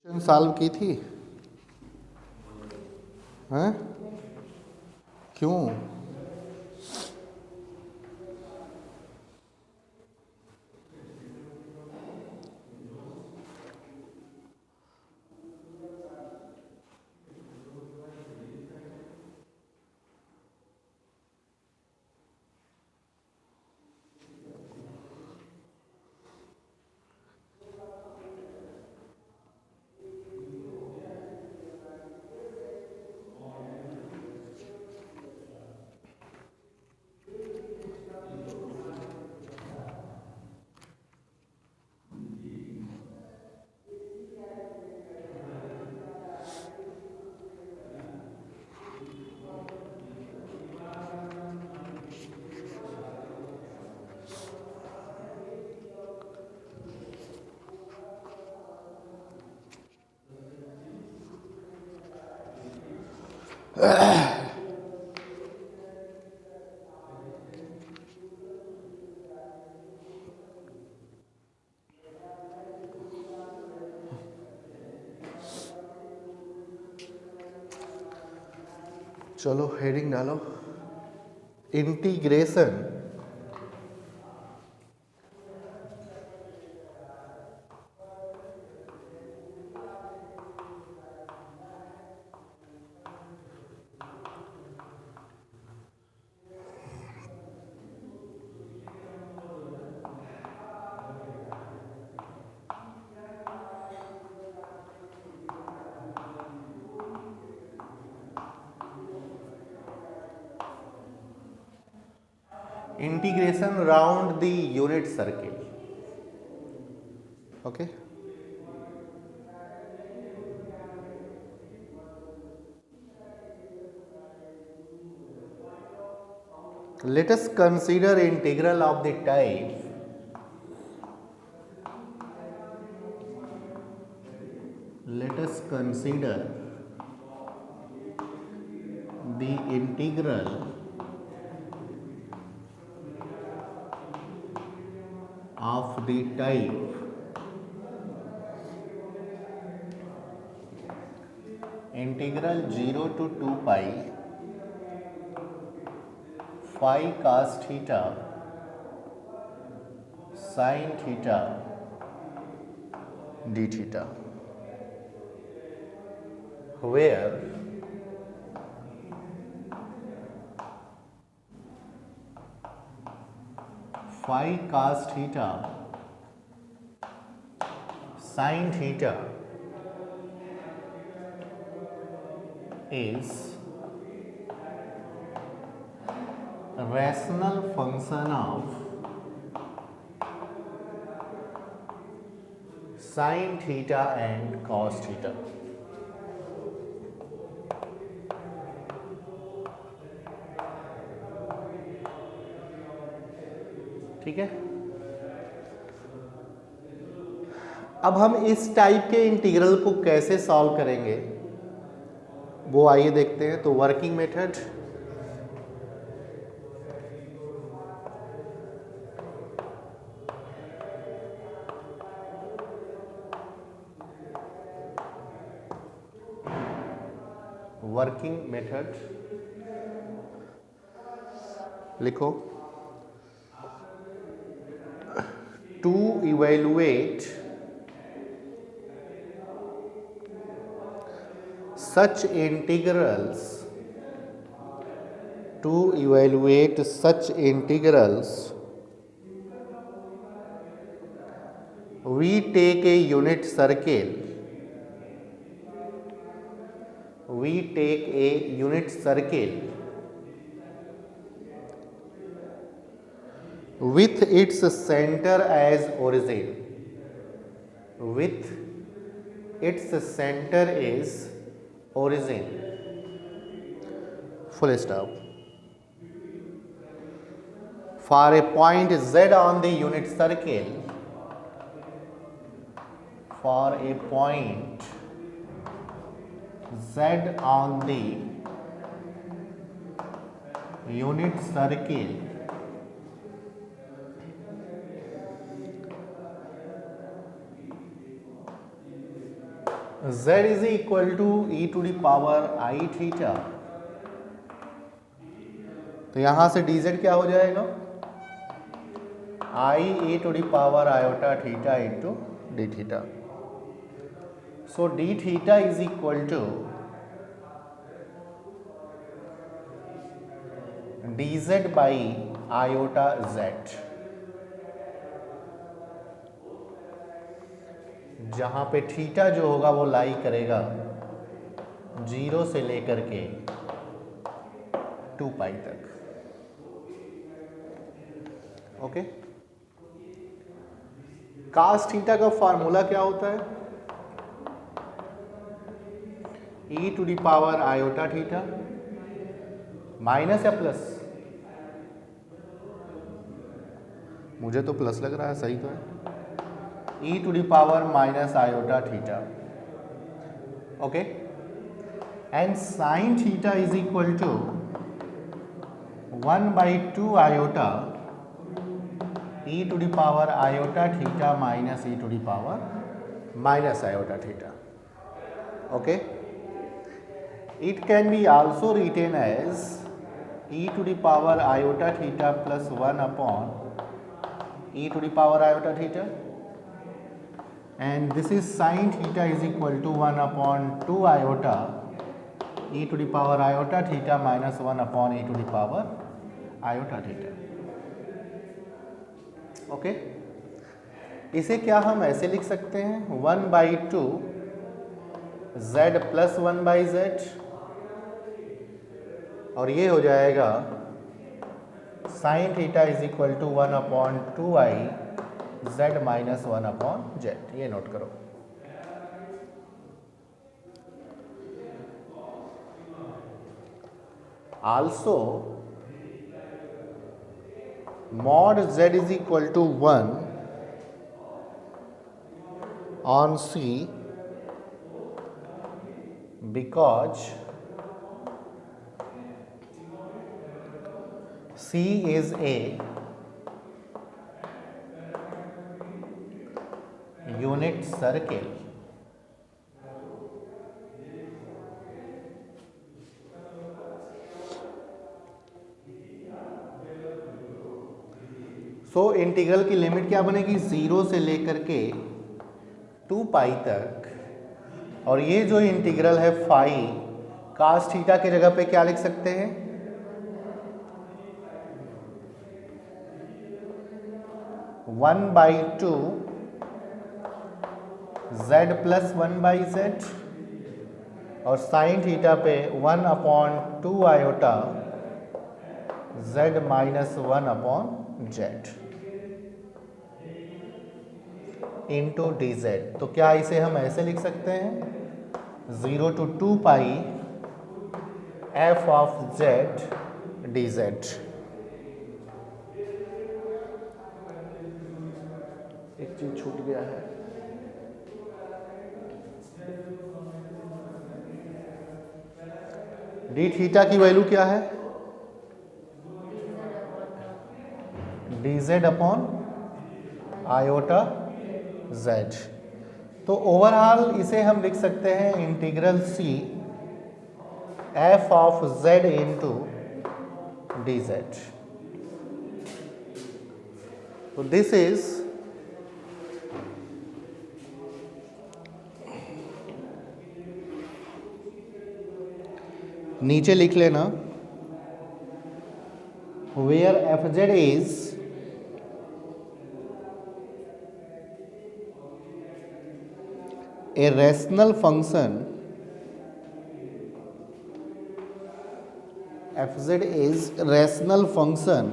Solve की थी हैं? क्यों? चलो हेडिंग डालो, integration round the unit circle. Okay, let us consider integral of the type let us consider the integral of the type integral 0 to 2 pi phi cos theta sin theta d theta, where phi cos theta sin theta is a rational function of sin theta and cos theta. ठीक है, अब हम इस type के integral को कैसे solve करेंगे वो आइए देखते हैं. तो वर्किंग मेथड, लिखो. To evaluate such integrals we take a unit circle with its center as origin. Full stop. For a point z on the unit circle, z is equal to e to the power i theta, तो यहां से dz क्या हो जाएगा, i a to the power iota theta into d theta. So d theta is equal to dz by iota z, जहां पे theta जो होगा वो लाई करेगा 0 से लेकर के 2 पाई तक। ओके, कास थीटा का फॉर्मूला क्या होता है, e to the power iota theta minus या प्लस, मुझे तो प्लस लग रहा है, सही तो है, e to the power minus iota theta. Okay, and sine theta is equal to 1/2 iota e to the power iota theta minus e to the power minus iota theta. Okay, it can be also written as e to the power iota theta plus 1 upon e to the power iota theta, and this is sin theta is equal to 1 upon 2 iota e to the power iota theta minus 1 upon e to the power iota theta। Okay, इसे क्या हम ऐसे लिख सकते हैं, 1/2 z plus 1/z, और ये हो जाएगा sin theta is equal to 1 upon 2i z minus 1 upon Z, ये नोट करो। Also mod z is equal to 1 on C because C is a unit circle, so integral की limit क्या बनेगी, 0 से लेकर के 2 पाई तक, और ये जो इंटीग्रल है फाई कास थीटा के जगह पे क्या लिख सकते हैं, 1/2 z प्लस 1/z, और साइन थीटा पे 1 upon 2 iota z minus 1 upon Z into D Z. तो क्या इसे हम ऐसे लिख सकते हैं, 0 to 2 pi f of z D Z. एक चीज छूट गया है, डी थीटा की वैल्यू क्या है, D Z upon iota Z. तो ओवरऑल इसे हम लिख सकते हैं integral C F of Z into D Z. तो दिस इज नीचे लिख लेना, where F Z is a rational function, fz is rational function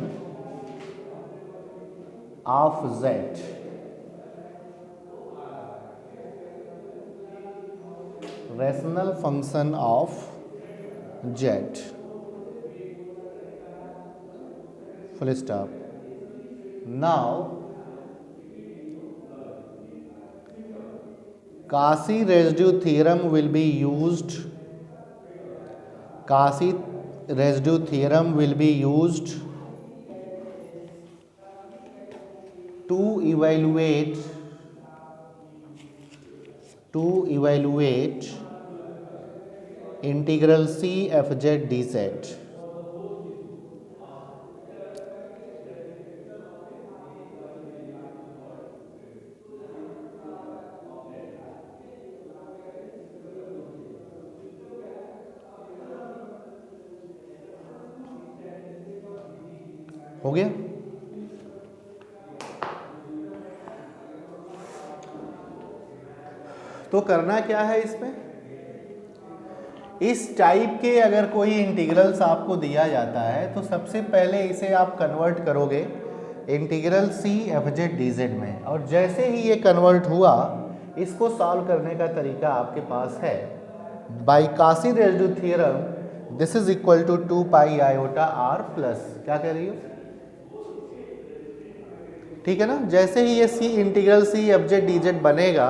of z, rational function of z, full stop। now Cauchy residue theorem will be used, Cauchy residue theorem will be used to evaluate to evaluate integral C F Z D Z. हो गया? तो करना क्या है इसमें, इस type के अगर कोई इंटीग्रल्स आपको दिया जाता है तो सबसे पहले इसे आप कन्वर्ट करोगे integral C F Z D Z में, और जैसे ही ये कन्वर्ट हुआ इसको सॉल्व करने का तरीका आपके पास है। By Cauchy residue theorem this is equal to 2 pi iota R plus, क्या कह रही हो, ठीक है ना। जैसे ही ये C integral C F Z D Z बनेगा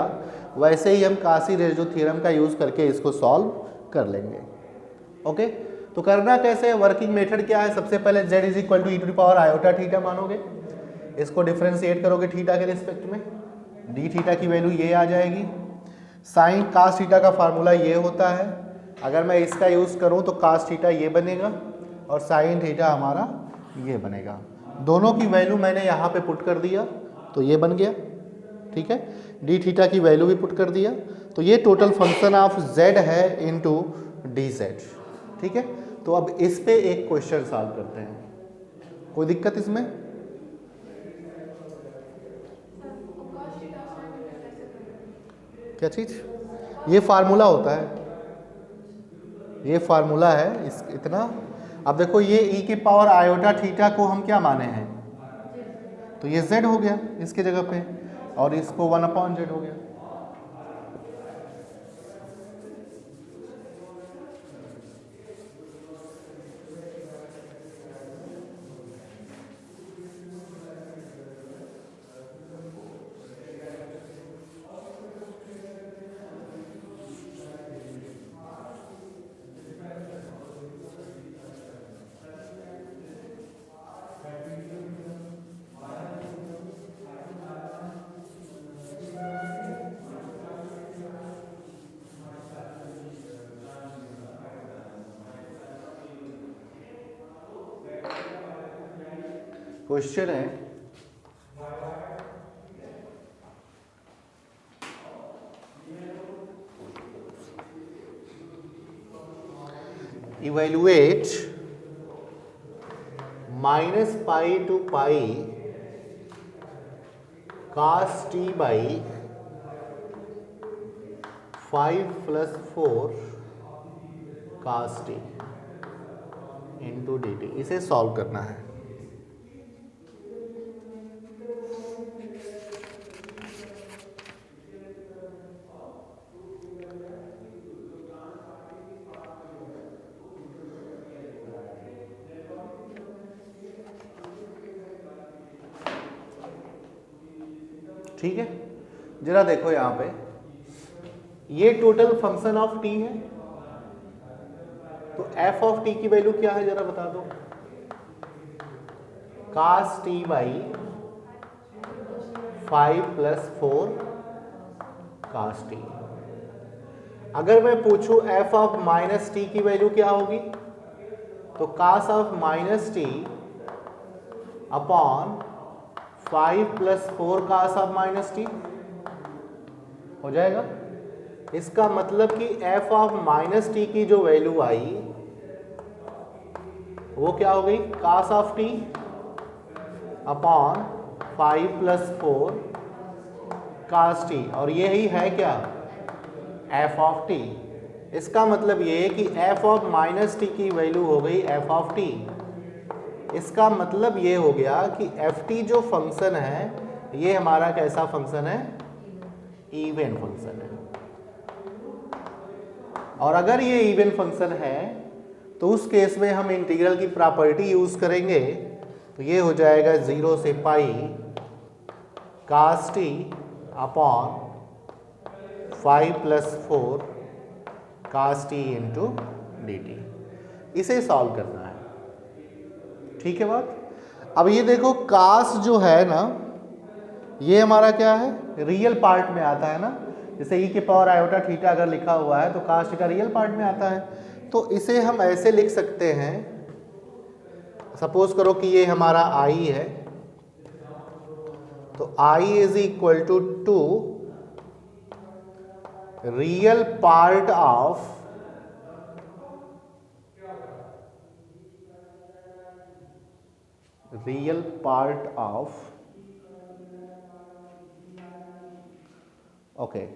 वैसे ही हम कासी रेसिड्यू थ्योरम का यूज़ करके इसको सॉल्व कर लेंगे। ओके, तो करना कैसे है, वर्किंग मेथड क्या है, सबसे पहले z is equal to e to the power iota theta मानोगे, इसको डिफ्रेंशिएट करोगे थीटा के रिस्पेक्ट में, डी थीटा की वैल्यू ये आ जाएगी। साइन कास थीटा का फार्मूला ये होता है, अगर मैं इसका यूज़ करूँ तो कास थीटा ये बनेगा और साइन थीटा हमारा ये बनेगा। दोनों की वैल्यू मैंने यहाँ पे पुट कर दिया तो ये बन गया, ठीक है। डी थीटा की वैल्यू भी पुट कर दिया, तो ये टोटल फंक्शन ऑफ z है इनटू डी जेड, ठीक है। तो अब इस पे एक क्वेश्चन सॉल्व करते हैं, कोई दिक्कत इसमें? क्या चीज़? ये फार्मूला होता है, ये फार्मूला है इस इतना। अब देखो ये e की पावर आयोटा थीटा को हम क्या माने हैं, तो ये z हो गया इसके जगह पे, और इसको 1/z हो गया। क्वेश्चन है evaluate minus pi to pi cos t by 5 plus 4 cos t into D T, इसे सॉल्व करना है। ठीक है, जरा देखो यहां पे ये टोटल फंक्शन ऑफ t है, तो f ऑफ t की वैल्यू क्या है जरा बता दो, cos t by 5 plus 4 cos t। अगर मैं पूछूं f ऑफ माइनस t की वैल्यू क्या होगी, तो cos of minus t upon 5 plus 4 cos of minus T हो जाएगा। इसका मतलब कि f ऑफ माइनस टी की जो वैल्यू आई वो क्या हो गई, cos of t upon 5 plus 4 cos t, और यही है क्या, f ऑफ t। इसका मतलब ये है कि f ऑफ माइनस टी की वैल्यू हो गई f ऑफ t। इसका मतलब ये हो गया कि ft जो फंक्शन है ये हमारा कैसा फंक्शन है, इवन फंक्शन है। और अगर ये इवन फंक्शन है तो उस केस में हम इंटीग्रल की प्रॉपर्टी यूज करेंगे, तो ये हो जाएगा 0 से पाई cos t upon 5 plus 4 cos t into D T. इसे सॉल्व करना है, ठीक है बात। अब ये देखो cos जो है ना ये हमारा क्या है, रियल पार्ट में आता है ना, जैसे ई के पावर आयोटा थीटा अगर लिखा हुआ है तो कास्ट का रियल पार्ट में आता है, तो इसे हम ऐसे लिख सकते हैं, सपोज करो कि ये हमारा आई है, तो I is equal to real part of okay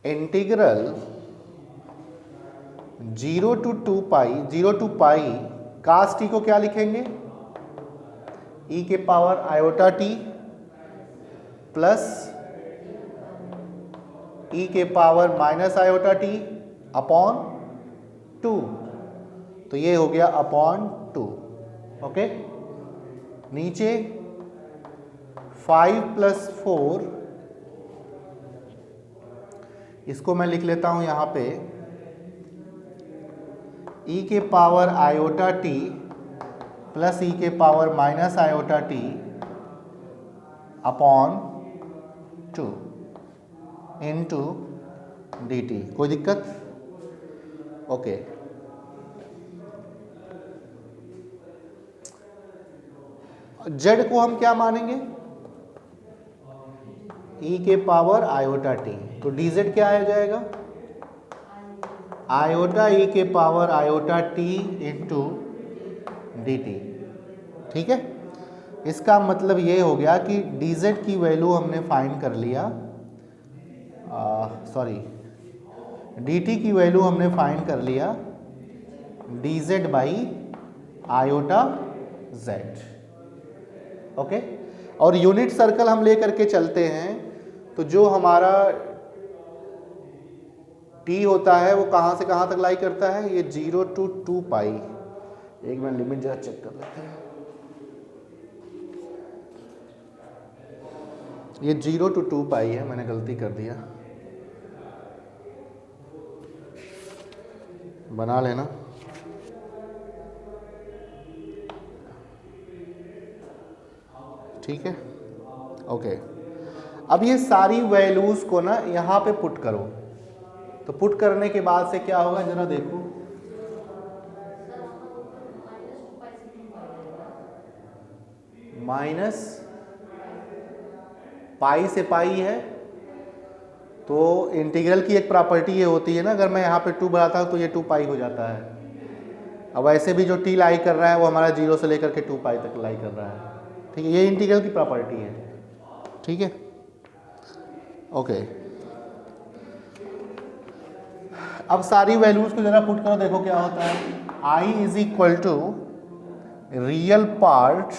integral 0 to 2 pi cos t को क्या लिखेंगे, ई के power iota t plus e के power minus iota t upon 2, तो ये हो गया अपॉन 2। ओके, नीचे 5 + 4, इसको मैं लिख लेता हूं यहां पे ई के power iota t plus e के power minus iota t upon 2 into D T. कोई दिक्कत? ओके, जेड को हम क्या मानेंगे, ई के पावर आयोटा टी, तो डी जेड क्या आ जाएगा, आयोटा ई के power iota T into D T. ठीक है, इसका मतलब ये हो गया कि डी जेड की वैल्यू हमने फाइंड कर लिया, सॉरी डी टी की वैल्यू हमने फाइंड कर लिया D Z by iota Z. Okay, और यूनिट सर्कल हम लेकर के चलते हैं, तो जो हमारा टी होता है वो कहाँ से कहाँ तक लाई करता है, ये 0 to 2 पाई। एक मिनट लिमिट जरा चेक कर लेते हैं, ये 0 to 2 पाई है, मैंने गलती कर दिया, बना लेना। ठीक है, ओके। अब ये सारी वैल्यूज को ना यहाँ पे पुट करो, तो पुट करने के बाद से क्या होगा जरा देखो, माइनस पाई से पाई है, तो इंटीग्रल की एक प्रॉपर्टी ये होती है ना, अगर मैं यहाँ पे 2 बढ़ाता हूँ तो ये 2 पाई हो जाता है। अब वैसे भी जो टी लाई कर रहा है वो हमारा 0 से लेकर के 2 पाई तक लाई कर रहा है। ठीक है, ये इंटीग्रल की प्रॉपर्टी है। ठीक है, ओके। अब सारी वैल्यूज को जरा पुट करो, देखो क्या होता है। I is equal to real part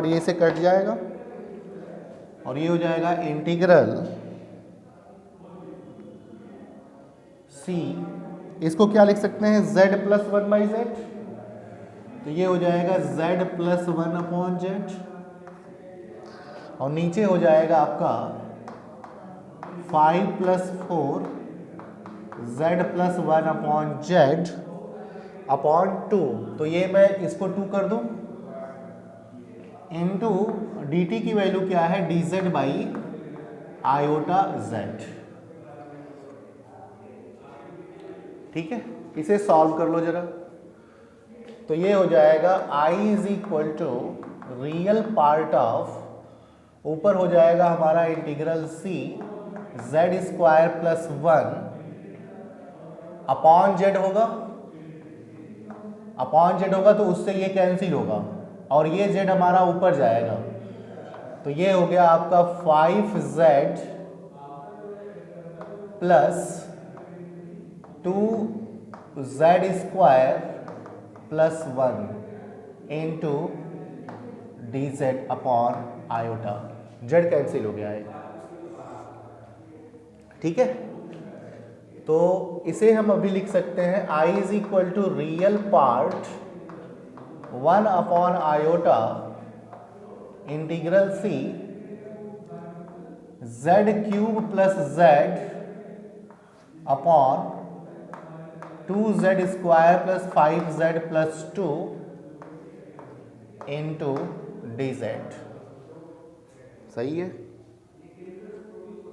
ये से कट जाएगा और ये हो जाएगा इंटीग्रल सी, इसको क्या लिख सकते हैं, z + 1/z, तो ये हो जाएगा z + 1/z, और नीचे हो जाएगा आपका 5 + 4 z + 1/z अपॉन 2, तो ये मैं इसको 2 कर दूं, इंटू डी टी की वैल्यू क्या है, D Z by iota Z. ठीक है, इसे सॉल्व कर लो जरा, तो ये हो जाएगा I is equal to real part of, ऊपर हो जाएगा हमारा इंटीग्रल सी z² + 1 अपॉन जेड होगा, तो उससे ये कैंसिल होगा और ये z हमारा ऊपर जाएगा, तो ये हो गया आपका 5z + 2z² + 1 into D Z upon iota, Z cancel हो गया है। ठीक है, तो इसे हम अभी लिख सकते हैं I is equal to real part 1 upon iota integral C z³ + z upon 2z² + 5z + 2 into D Z. सही है?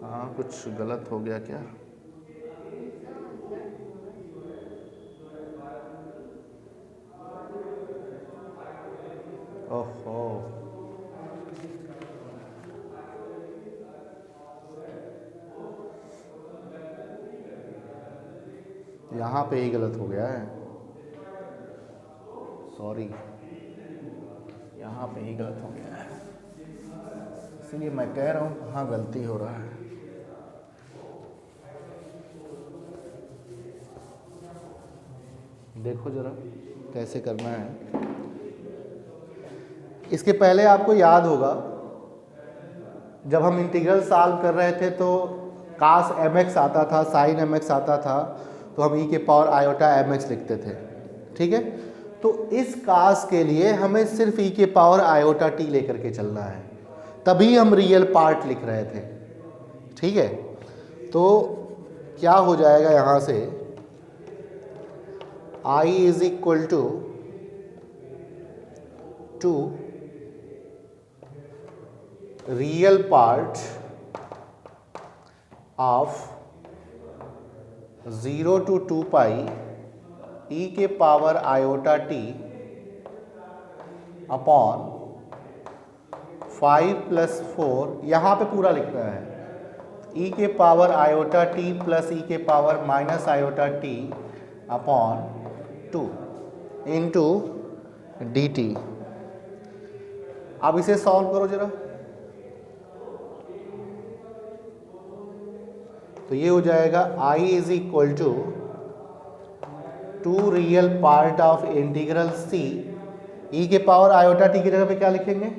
हाँ, कुछ गलत हो गया क्या? ओहो, यहाँ पे ही गलत हो गया है, सॉरी, यहाँ पे ही गलत हो गया है, इसीलिए मैं कह रहा हूँ हाँ गलती हो रहा है। देखो जरा कैसे करना है। इसके पहले आपको याद होगा जब हम इंटीग्रल सॉल्व कर रहे थे तो कास mx आता था, साइन mx आता था, तो हम e के पावर आयोटा mx लिखते थे। ठीक है, तो इस कास के लिए हमें सिर्फ e के पावर आयोटा t लेकर के चलना है, तभी हम रियल पार्ट लिख रहे थे। ठीक है, तो क्या हो जाएगा यहाँ से, I is equal to 2 real part of 0 to 2 pi e के पावर आयोटा t अपॉन 5 + 4, यहाँ पे पूरा लिखना है, e के power iota t plus e के power minus iota t upon 2 into D T. अब इसे सॉल्व करो जरा, तो ये हो जाएगा I is equal to 2 real part of integral c, e के पावर आयोटा t की जगह पे क्या लिखेंगे,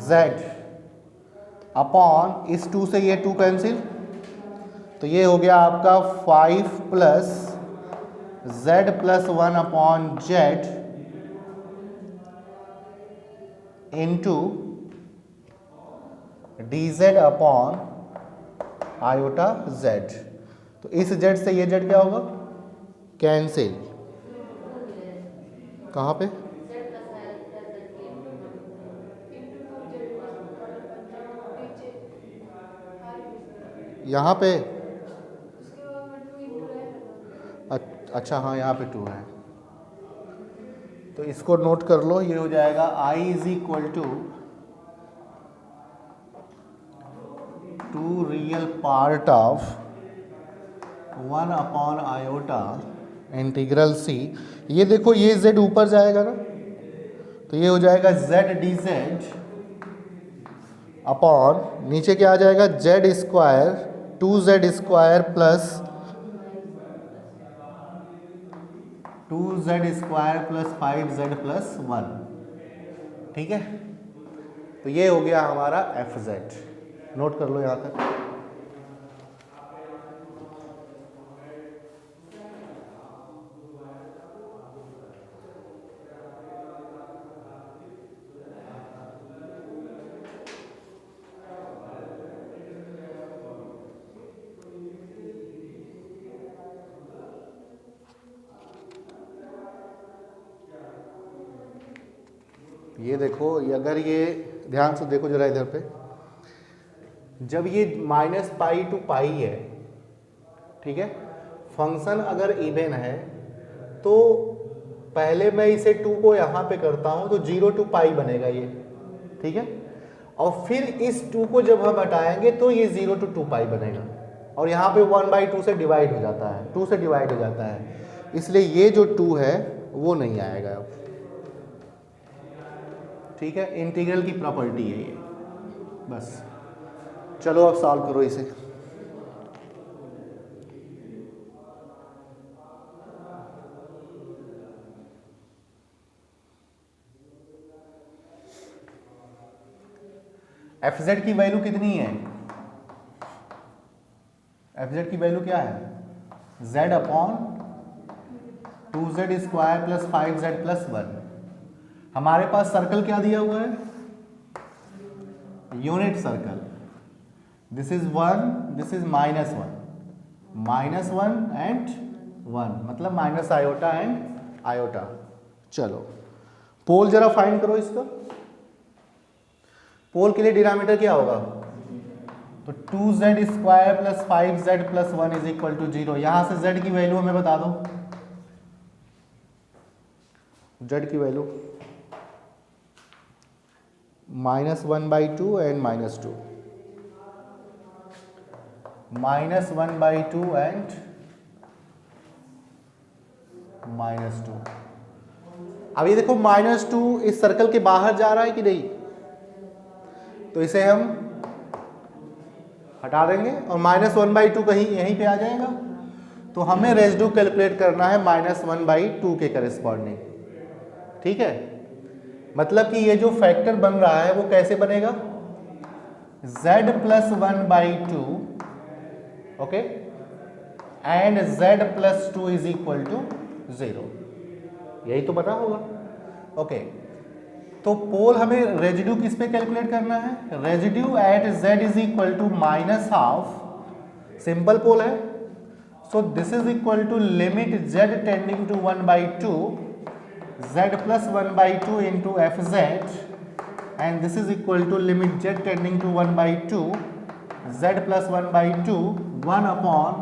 z अपॉन इस 2 से ये 2 कैंसिल, तो ये हो गया आपका 5 plus z plus 1 upon z into D Z upon iota z। तो इस z से ये z क्या होगा, कैंसिल, कहाँ पे, यहाँ पे, अच्छा हाँ यहाँ पे 2 है, तो इसको नोट कर लो, ये हो जाएगा I is equal to 2 real part of 1 upon iota integral c। ये देखो ये z ऊपर जाएगा ना, तो ये हो जाएगा z डी जेड अपॉन नीचे क्या आ जाएगा, z square 2z square plus 2z square plus 5z plus 1। ठीक है, तो ये हो गया हमारा fz, नोट कर लो यहाँ तक। ये देखो, अगर ये ध्यान से देखो जरा इधर पे, जब ये माइनस पाई टू पाई है, ठीक है, फंक्शन अगर इवन है तो पहले मैं इसे 2 को यहाँ पे करता हूँ तो 0 to पाई बनेगा ये, ठीक है, और फिर इस 2 को जब हम हटाएंगे तो ये 0 to 2 पाई बनेगा, और यहाँ पे 1/2 से डिवाइड हो जाता है, 2 से डिवाइड हो जाता है, इसलिए ये जो 2 है वो नहीं आएगा अब। ठीक है, इंटीग्रल की प्रॉपर्टी है ये, बस। चलो अब सॉल्व करो इसे। fz की वैल्यू कितनी है, fz की वैल्यू क्या है, z upon 2z square plus 5z plus 1। हमारे पास सर्कल क्या दिया हुआ है, unit circle, this is 1, this is -1, -1 and 1, मतलब माइनस आयोटा एंड आयोटा। चलो पोल जरा फाइंड करो इसका। पोल के लिए डिनोमिनेटर क्या होगा? तो 2z square plus 5z plus 1 is equal to 0। यहां से z की वैल्यू हमें बता दो। z की वैल्यू -1/2 एंड -2, -1/2 एंड -2। अब ये देखो -2 इस सर्कल के बाहर जा रहा है कि नहीं, तो इसे हम हटा देंगे और -1/2 कहीं यहीं पे आ जाएगा। तो हमें रेजिड्यू कैलकुलेट करना है -1/2 के करेस्पॉन्डिंग। ठीक है, मतलब कि ये जो फैक्टर बन रहा है वो कैसे बनेगा? z plus 1/2 okay and z plus 2 is equal to 0। यही तो बना होगा। ओके, तो पोल हमें रेजिड्यू किस पे कैलकुलेट करना है? Residue at z is equal to -12। Simple pole है, so this is equal to limit z tending to 1/2 z plus 1/2 into fz and this is equal to limit z tending to 1/2 z plus 1/2 1 upon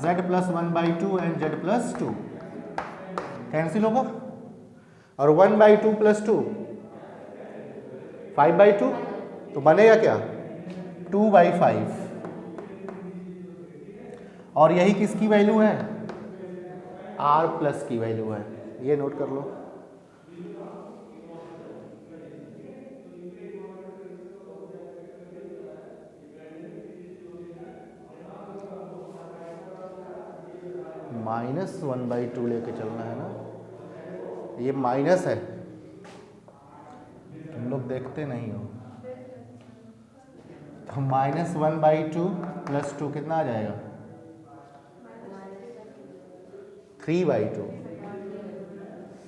z plus 1/2 and z plus 2 cancel होगा। और 1/2 plus 2 5/2, तो बनेगा क्या? 2/5। और यही किसकी value है? r plus की वैल्यू है। ये नोट कर लो। -1/2 लेके चलना है ना, ये माइनस है, तुम लोग देखते नहीं हो। तो -1/2 प्लस 2 कितना आ जाएगा? 3/2।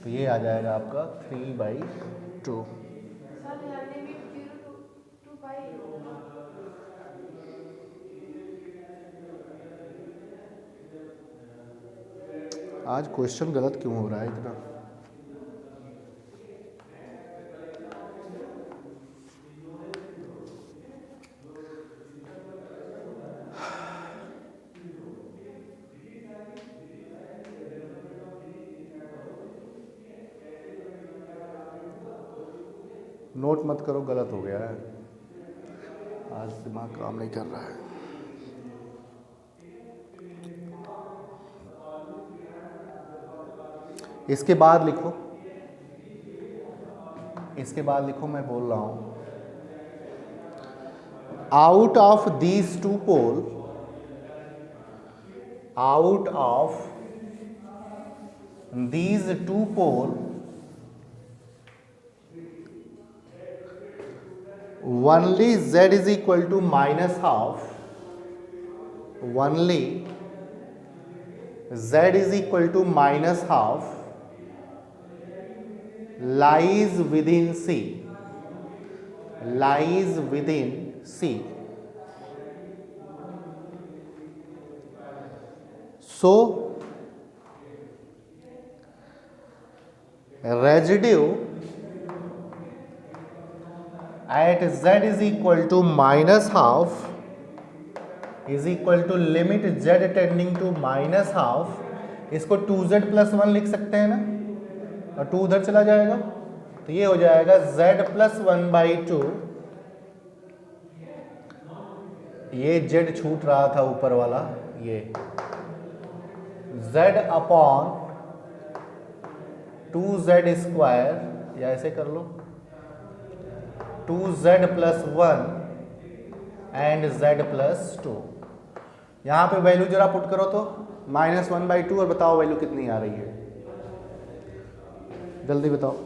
तो ये आ जाएगा आपका 3/2। आज क्वेश्चन गलत क्यों हो रहा है इतना? नोट मत करो, गलत हो गया है। आज दिमाग काम नहीं कर रहा है। इसके बाद लिखो, इसके बाद लिखो, मैं बोल रहा हूं out of these two pole, out of these two pole only z is equal to -12, only z is equal to -12 lies within C, lies within C. So residue at z is equal to -12 is equal to limit z tending to -12। इसको 2z plus 1 लिख सकते हैं ना, और 2 उधर चला जाएगा, तो ये हो जाएगा z प्लस 1/2। ये z छूट रहा था ऊपर वाला, ये z अपॉन 2z स्क्वायर, या ऐसे कर लो 2z plus 1 and z plus 2। यहाँ पे वैल्यू जरा पुट करो तो -1/2 और बताओ वैल्यू कितनी आ रही है, जल्दी बताओ।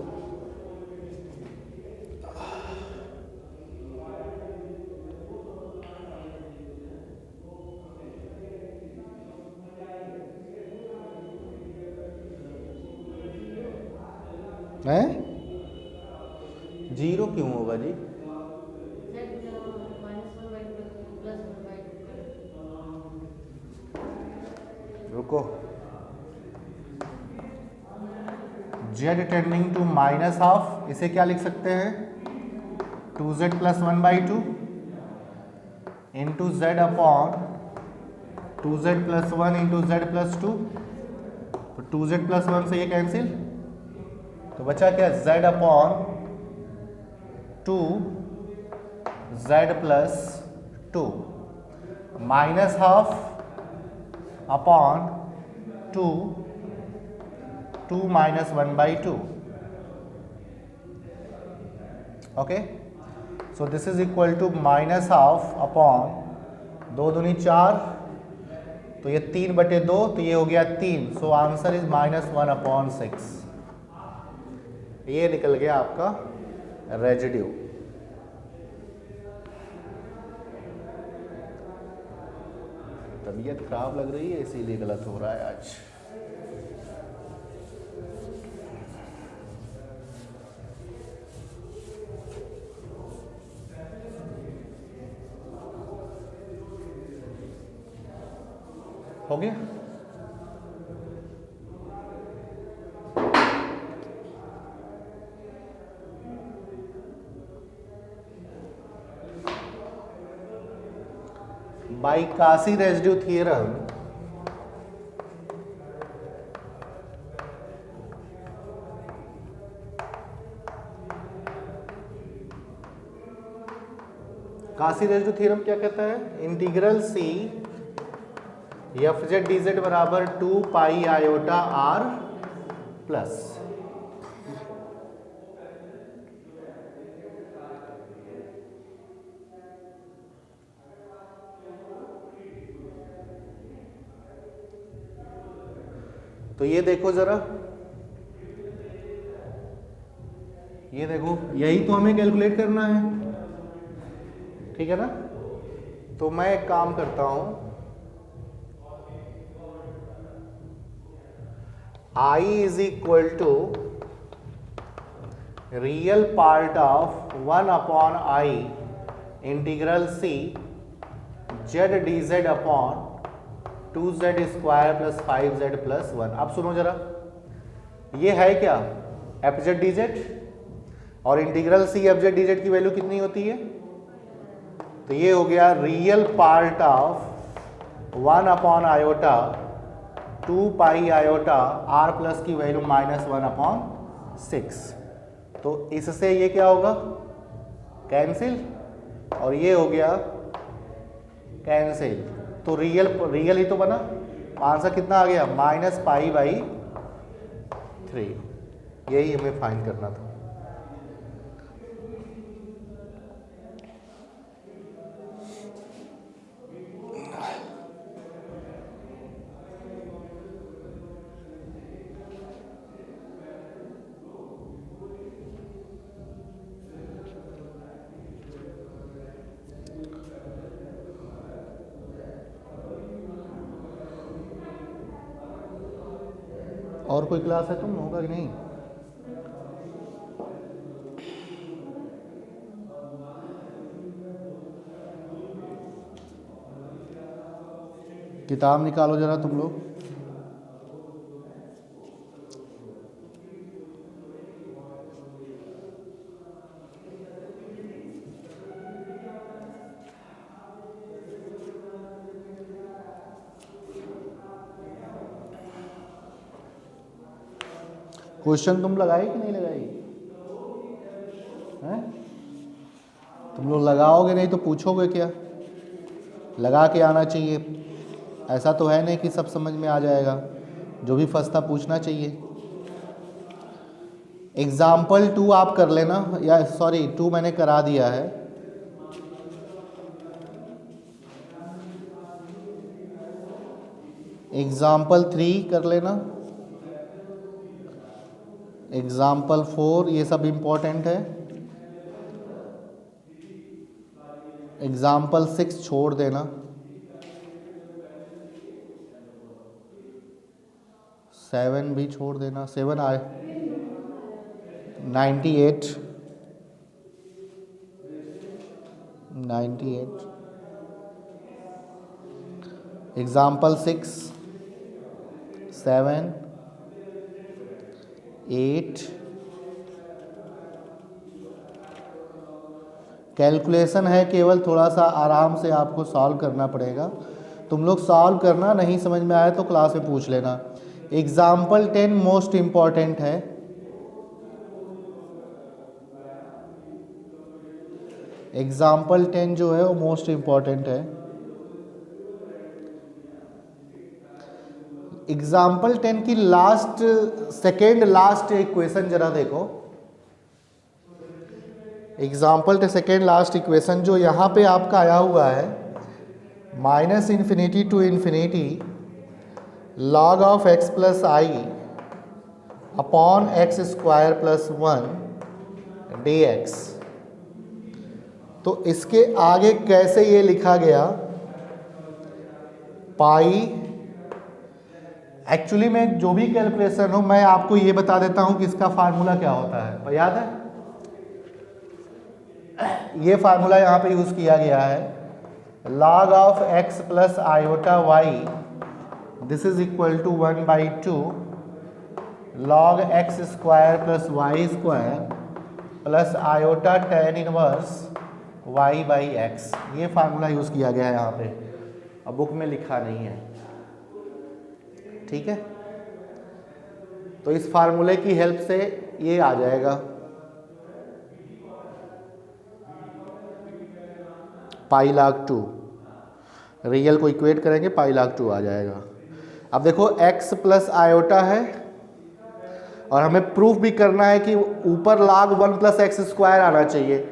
हैं? 0 क्यों होगा जी? रुको, z tending to minus half, इसे क्या लिख सकते हैं 2z plus 1/2 into z upon 2z plus 1 into z plus 2, तो 2z प्लस 1 से ये कैंसिल, तो बचा क्या z upon 2 z plus 2 minus half upon 2 minus 1/2. Okay, so this is equal to minus half upon 2 दूनी 4, तो ये 3/2, तो ये हो गया 3. So answer is -1/6. ये निकल गया आपका रेजिड्यू. तबीयत खराब लग रही है इसीलिए गलत हो रहा है आज. हो गया. By Cauchy residue theorem Cauchy residue theorem क्या कहता है, integral C F Z D z बराबर 2 पाई आयोटा आर प्लस तो ये देखो जरा, ये देखो यही तो हमें कैलकुलेट करना है, ठीक है ना. तो मैं एक काम करता हूं, I is equal to real part of 1/i integral C Z D Z upon 2z square plus 5z plus 1. अब सुनो जरा, ये है क्या एफ जेड डी जेड, और integral C F Z D Z की वैल्यू कितनी होती है, तो ये हो गया रियल पार्ट ऑफ 1/आयोटा 2 पाई आयोटा आर प्लस की वैल्यू -1/6. तो इससे ये क्या होगा कैंसिल, और ये हो गया कैंसिल, तो रियल ही तो बना. आंसर कितना आ गया -π/3. यही हमें फाइंड करना था. और कोई क्लास है तुम होगा कि नहीं, किताब निकालो जरा तुम लोग. क्वेश्चन तुम लगाई कि नहीं लगाई हैं? तुम लोग लगाओगे नहीं तो पूछोगे क्या, लगा के आना चाहिए. ऐसा तो है नहीं कि सब समझ में आ जाएगा, जो भी फंसता पूछना चाहिए. एग्जाम्पल 2 आप कर लेना, या सॉरी 2 मैंने करा दिया है. एग्जाम्पल 3 कर लेना, एग्जाम्पल 4, ये सब इम्पोर्टेंट है. एग्जाम्पल 6 छोड़ देना. 7 भी छोड़ देना. 7 आए 98 एग्जाम्पल 6 7 8 कैलकुलेशन है, केवल थोड़ा सा आराम से आपको सॉल्व करना पड़ेगा। तुम लोग सॉल्व करना, नहीं समझ में आए तो क्लास में पूछ लेना। एग्जाम्पल 10 मोस्ट इम्पॉर्टेंट है। एग्जाम्पल 10 जो है वो मोस्ट इम्पॉर्टेंट है। एग्जाम्पल 10 की लास्ट सेकेंड लास्ट इक्वेशन जरा देखो। एग्जाम्पल के सेकेंड लास्ट इक्वेशन जो यहाँ पे आपका आया हुआ है, minus infinity to infinity log of x plus i upon x square plus 1 d x. तो इसके आगे कैसे ये लिखा गया, पाई। एक्चुअली में जो भी कैलकुलेशन हो मैं आपको ये बता देता हूं कि इसका फार्मूला क्या होता है, याद है? ये फार्मूला यहाँ पे यूज किया गया है, log of x plus iota y this is equal to 1/2 log x square plus y square plus iota tan inverse y by x. ये फार्मूला यूज किया गया है यहाँ पे, अब बुक में लिखा नहीं है, ठीक है? तो इस फार्मूले की हेल्प से ये आ जाएगा, पाई log 2। रियल को इक्वेट करेंगे पाई log 2 आ जाएगा। अब देखो x प्लस आयोटा है और हमें प्रूफ भी करना है कि ऊपर log 1 प्लस एक्स स्क्वायर आना चाहिए।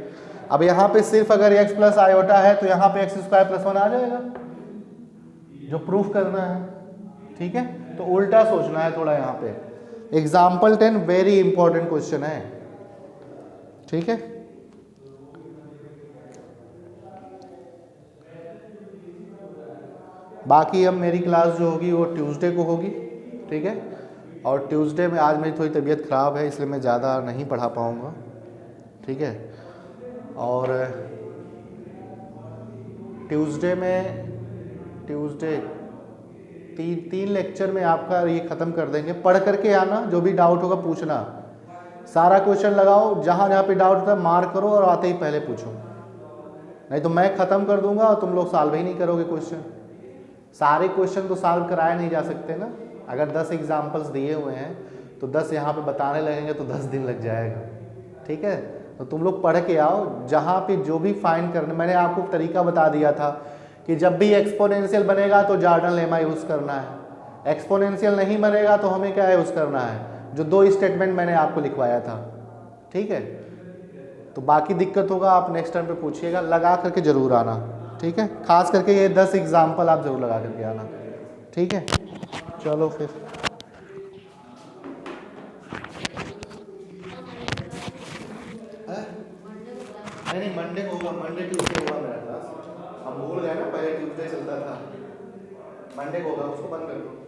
अब यहाँ पे सिर्फ अगर x प्लस आयोटा है तो यहाँ पे एक्स स्क्वायर प्लस 1 आ जाएगा, जो प्रूफ करना है, ठीक है? तो उल्टा सोचना है थोड़ा यहाँ पे। एग्जाम्पल 10 वेरी इंपॉर्टेंट क्वेश्चन है, ठीक है? बाकी अब मेरी क्लास जो होगी वो ट्यूसडे को होगी, ठीक है? और ट्यूसडे में आज मेरी थोड़ी तबीयत ख़राब है इसलिए मैं ज़्यादा नहीं पढ़ा पाऊँगा, ठीक है? और ट्यूसडे तीन लेक्चर में आपका ये ख़त्म कर देंगे। पढ़ करके आना, जो भी डाउट होगा पूछना, सारा क्वेश्चन लगाओ, जहाँ जहाँ पे डाउट होता है मार्क करो और आते ही पहले पूछो, नहीं तो मैं ख़त्म कर दूंगा और तुम लोग सॉल्व ही नहीं करोगे क्वेश्चन। सारे क्वेश्चन तो सॉल्व कराए नहीं जा सकते ना। अगर 10 एग्जाम्पल्स दिए हुए हैं तो 10 यहाँ पे बताने लगेंगे तो 10 दिन लग जाएगा, ठीक है? तो तुम लोग पढ़ के आओ, जहाँ पे जो भी फाइंड करना, मैंने आपको तरीका बता दिया था कि जब भी एक्सपोनेंशियल बनेगा तो जॉर्डन लेमा यूज़ करना है, एक्सपोनेंशियल नहीं बनेगा तो हमें क्या यूज़ करना है, जो 2 स्टेटमेंट मैंने आपको लिखवाया था, ठीक है? तो बाकी दिक्कत होगा आप नेक्स्ट टाइम पे पूछिएगा, लगा करके ज़रूर आना, ठीक है? खास करके ये 10 एग्जाम्पल आप ज़रूर लगा करके आना, ठीक है? चलो फिर नहीं मंडे को होगा, मंडे ट्यूसडे होगा मेरा क्लास। हम भूल गए ना, पहले ट्यूसडे चलता था, मंडे को होगा, उसको बंद कर दो।